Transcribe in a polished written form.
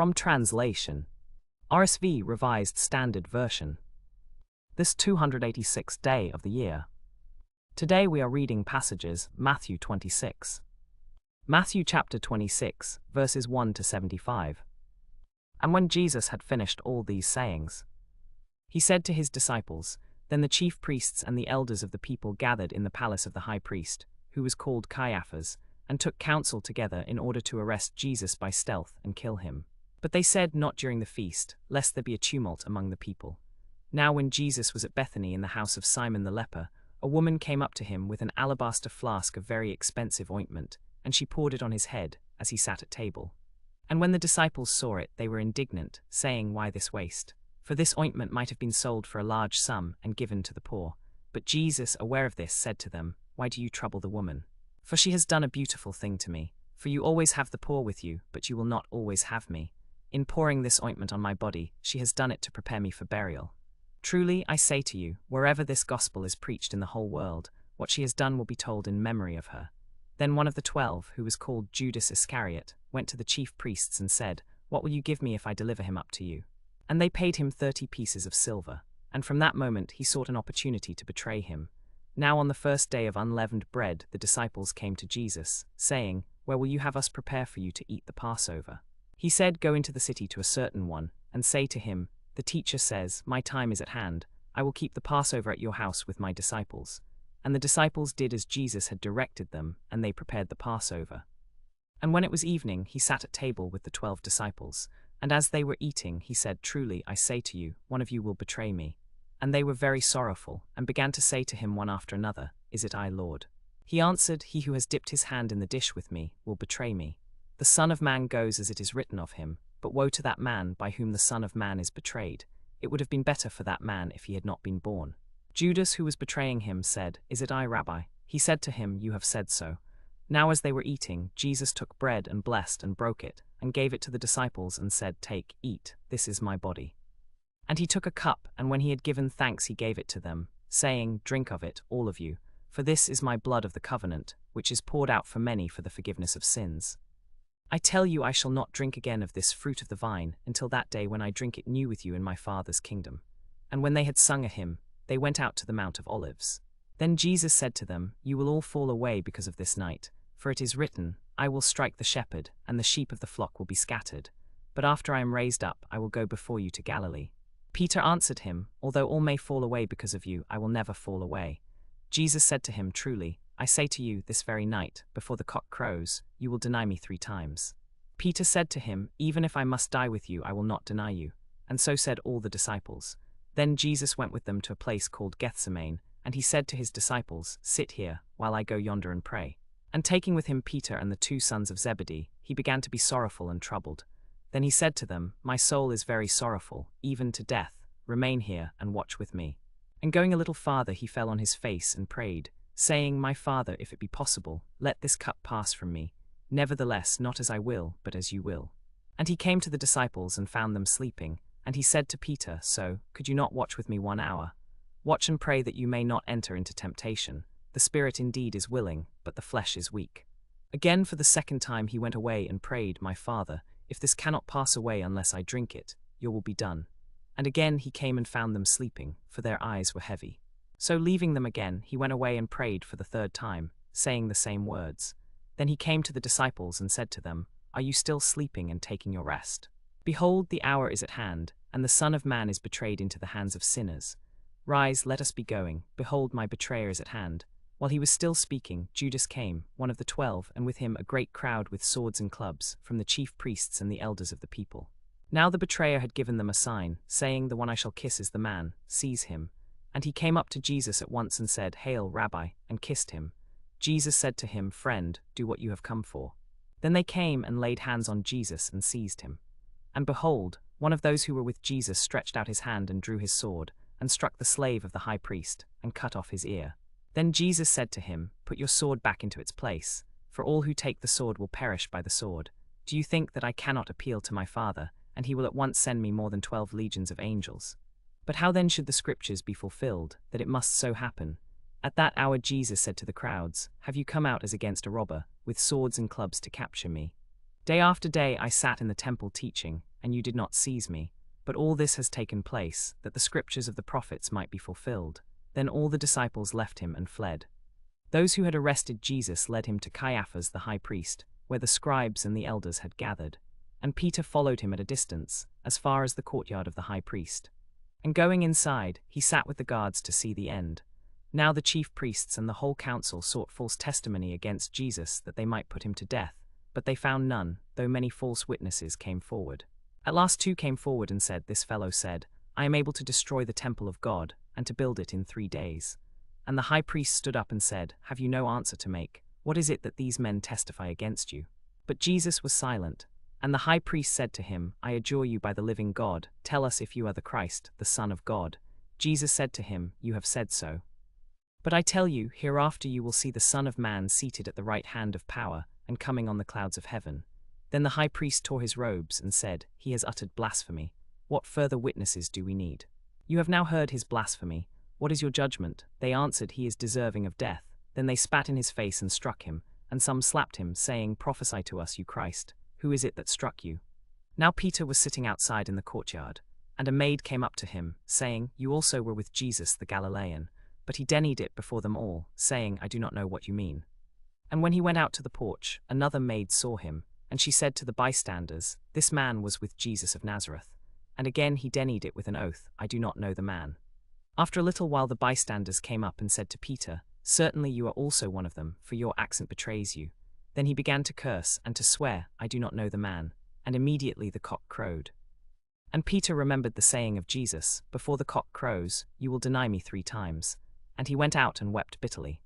From translation, RSV Revised Standard Version. This 286th day of the year. Today we are reading passages Matthew 26. Matthew chapter 26, verses 1 to 75. And when Jesus had finished all these sayings, he said to his disciples, Then the chief priests and the elders of the people gathered in the palace of the high priest, who was called Caiaphas, and took counsel together in order to arrest Jesus by stealth and kill him. But they said not during the feast, lest there be a tumult among the people. Now when Jesus was at Bethany in the house of Simon the leper, a woman came up to him with an alabaster flask of very expensive ointment, and she poured it on his head as he sat at table. And when the disciples saw it, they were indignant, saying, Why this waste? For this ointment might have been sold for a large sum and given to the poor. But Jesus, aware of this, said to them, Why do you trouble the woman? For she has done a beautiful thing to me. For you always have the poor with you, but you will not always have me. In pouring this ointment on my body, she has done it to prepare me for burial. Truly, I say to you, wherever this gospel is preached in the whole world, what she has done will be told in memory of her. Then one of the 12, who was called Judas Iscariot, went to the chief priests and said, What will you give me if I deliver him up to you? And they paid him 30 pieces of silver. And from that moment he sought an opportunity to betray him. Now on the first day of unleavened bread the disciples came to Jesus, saying, Where will you have us prepare for you to eat the Passover? He said, Go into the city to a certain one, and say to him, The teacher says, My time is at hand. I will keep the Passover at your house with my disciples. And the disciples did as Jesus had directed them, and they prepared the Passover. And when it was evening, he sat at table with the 12 disciples. And as they were eating, he said, Truly, I say to you, one of you will betray me. And they were very sorrowful, and began to say to him one after another, Is it I, Lord? He answered, He who has dipped his hand in the dish with me will betray me. The Son of Man goes as it is written of him, but woe to that man by whom the Son of Man is betrayed. It would have been better for that man if he had not been born. Judas, who was betraying him, said, Is it I, Rabbi? He said to him, You have said so. Now as they were eating, Jesus took bread and blessed and broke it, and gave it to the disciples and said, Take, eat, this is my body. And he took a cup, and when he had given thanks he gave it to them, saying, Drink of it, all of you, for this is my blood of the covenant, which is poured out for many for the forgiveness of sins. I tell you, I shall not drink again of this fruit of the vine until that day when I drink it new with you in my Father's kingdom. And when they had sung a hymn, they went out to the Mount of Olives. Then Jesus said to them, You will all fall away because of this night, for it is written, I will strike the shepherd, and the sheep of the flock will be scattered. But after I am raised up, I will go before you to Galilee. Peter answered him, Although all may fall away because of you, I will never fall away. Jesus said to him, Truly, I say to you, this very night, before the cock crows, you will deny me 3 times. Peter said to him, Even if I must die with you, I will not deny you. And so said all the disciples. Then Jesus went with them to a place called Gethsemane, and he said to his disciples, Sit here, while I go yonder and pray. And taking with him Peter and the 2 sons of Zebedee, he began to be sorrowful and troubled. Then he said to them, My soul is very sorrowful, even to death. Remain here and watch with me. And going a little farther, he fell on his face and prayed, saying, My Father, if it be possible, let this cup pass from me. Nevertheless, not as I will, but as you will. And he came to the disciples and found them sleeping. And he said to Peter, So, could you not watch with me 1 hour? Watch and pray that you may not enter into temptation. The spirit indeed is willing, but the flesh is weak. Again for the 2nd time he went away and prayed, My Father, if this cannot pass away unless I drink it, your will be done. And again he came and found them sleeping, for their eyes were heavy. So leaving them again, he went away and prayed for the 3rd time, saying the same words. Then he came to the disciples and said to them, Are you still sleeping and taking your rest? Behold, the hour is at hand, and the Son of Man is betrayed into the hands of sinners. Rise, let us be going. Behold, my betrayer is at hand. While he was still speaking, Judas came, one of the 12, and with him a great crowd with swords and clubs, from the chief priests and the elders of the people. Now the betrayer had given them a sign, saying, The one I shall kiss is the man, seize him. And he came up to Jesus at once and said, Hail, Rabbi, and kissed him. Jesus said to him, Friend, do what you have come for. Then they came and laid hands on Jesus and seized him. And behold, one of those who were with Jesus stretched out his hand and drew his sword, and struck the slave of the high priest, and cut off his ear. Then Jesus said to him, Put your sword back into its place, for all who take the sword will perish by the sword. Do you think that I cannot appeal to my Father, and he will at once send me more than 12 legions of angels? But how then should the scriptures be fulfilled, that it must so happen? At that hour Jesus said to the crowds, Have you come out as against a robber, with swords and clubs to capture me? Day after day I sat in the temple teaching, and you did not seize me. But all this has taken place, that the scriptures of the prophets might be fulfilled." Then all the disciples left him and fled. Those who had arrested Jesus led him to Caiaphas the high priest, where the scribes and the elders had gathered. And Peter followed him at a distance, as far as the courtyard of the high priest. And going inside, he sat with the guards to see the end. Now the chief priests and the whole council sought false testimony against Jesus that they might put him to death, but they found none, though many false witnesses came forward. At last 2 came forward and said, "This fellow said, I am able to destroy the temple of God, and to build it in 3 days. And the high priest stood up and said, "Have you no answer to make? What is it that these men testify against you?" But Jesus was silent. And the high priest said to him, "I adjure you by the living God, tell us if you are the Christ, the Son of God." Jesus said to him, "You have said so. But I tell you, hereafter you will see the Son of Man seated at the right hand of power, and coming on the clouds of heaven." Then the high priest tore his robes and said, "He has uttered blasphemy. What further witnesses do we need? You have now heard his blasphemy. What is your judgment?" They answered, "He is deserving of death." Then they spat in his face and struck him, and some slapped him, saying, "Prophesy to us, you Christ. Who is it that struck you?" Now Peter was sitting outside in the courtyard, and a maid came up to him, saying, "You also were with Jesus the Galilean." But he denied it before them all, saying, "I do not know what you mean." And when he went out to the porch, another maid saw him, and she said to the bystanders, "This man was with Jesus of Nazareth." And again he denied it with an oath, "I do not know the man." After a little while the bystanders came up and said to Peter, "Certainly you are also one of them, for your accent betrays you." Then he began to curse and to swear, "I do not know the man." And immediately the cock crowed. And Peter remembered the saying of Jesus, "Before the cock crows, you will deny me 3 times." And he went out and wept bitterly.